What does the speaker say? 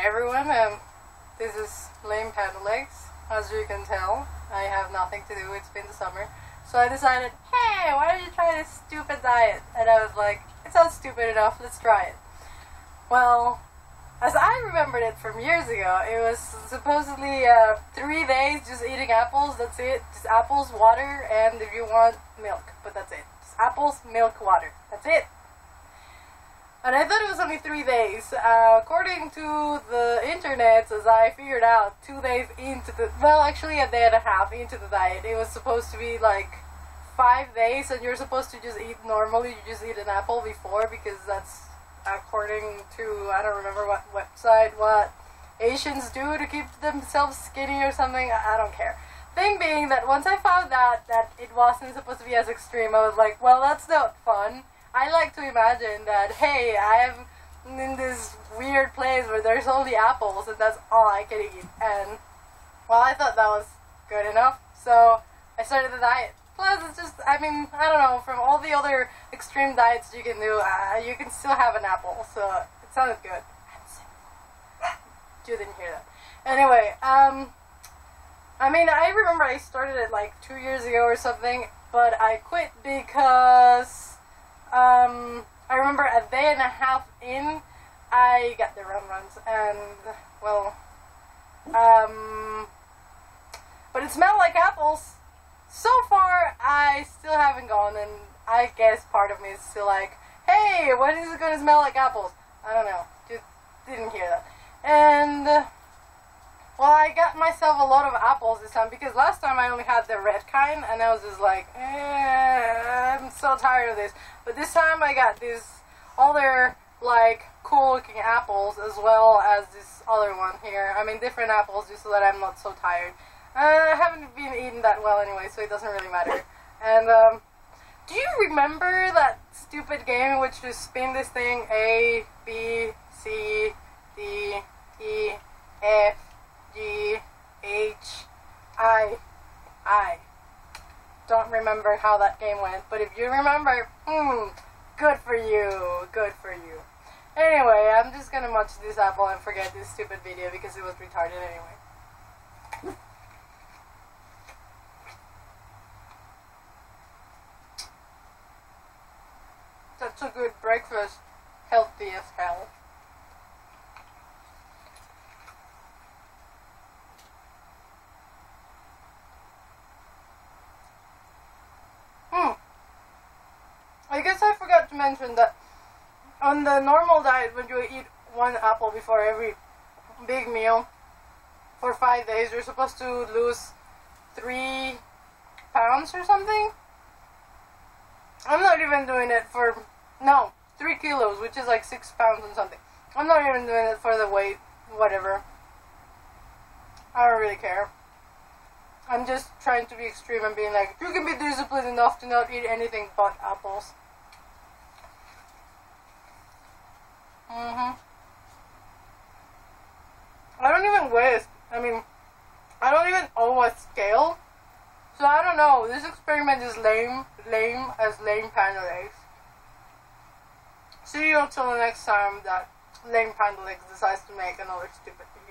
Hi everyone, this is Lame Panda Legs. As you can tell, I have nothing to do, it's been the summer. So I decided, hey, why don't you try this stupid diet? And I was like, it sounds stupid enough, let's try it. Well, as I remembered it from years ago, it was supposedly 3 days just eating apples, that's it. Just apples, water, and if you want, milk, but that's it. Just apples, milk, water, that's it. And I thought it was only 3 days. According to the internet, as I figured out, 2 days into the, well, actually a day and a half into the diet, it was supposed to be like 5 days, and you're supposed to just eat normally. You just eat an apple before, because that's according to, I don't remember what website, what Asians do to keep themselves skinny or something. I don't care. Thing being that once I found out that it wasn't supposed to be as extreme, I was like, well, that's not fun. I like to imagine that, hey, I'm in this weird place where there's only apples and that's all I can eat. And, well, I thought that was good enough, so I started the diet. Plus, it's just, I mean, I don't know, from all the other extreme diets you can do, you can still have an apple, so it sounded good. You didn't hear that. Anyway, I mean, I remember I started it like 2 years ago or something, but I quit because I remember a day and a half in, I got the runs, and, well, but it smelled like apples. So far, I still haven't gone, and I guess part of me is still like, hey, when is it going to smell like apples? I don't know, just didn't hear that. And, well, I got myself a lot of apples this time, because last time I only had the red kind, and I was just like, I'm so tired of this. But this time I got these other, like, cool-looking apples, as well as this other one here. I mean, different apples, just so that I'm not so tired. I haven't been eating that well anyway, so it doesn't really matter. And, do you remember that stupid game in which you spin this thing A, B, C, D, E, F, G, H, I don't remember how that game went, but if you remember, good for you, good for you. Anyway, I'm just gonna munch this apple and forget this stupid video because it was retarded anyway. That's a good breakfast, healthy as hell. I guess I forgot to mention that on the normal diet, when you eat 1 apple before every big meal for 5 days, you're supposed to lose 3 pounds or something. I'm not even doing it for, no, 3 kilos, which is like 6 pounds and something. I'm not even doing it for the weight, whatever. I don't really care. I'm just trying to be extreme and being like, you can be disciplined enough to not eat anything but apples. I don't even weigh it. I mean, I don't even own a scale. So I don't know. This experiment is lame as Lame Panda Legs. See you until the next time that Lame Panda Legs decides to make another stupid video.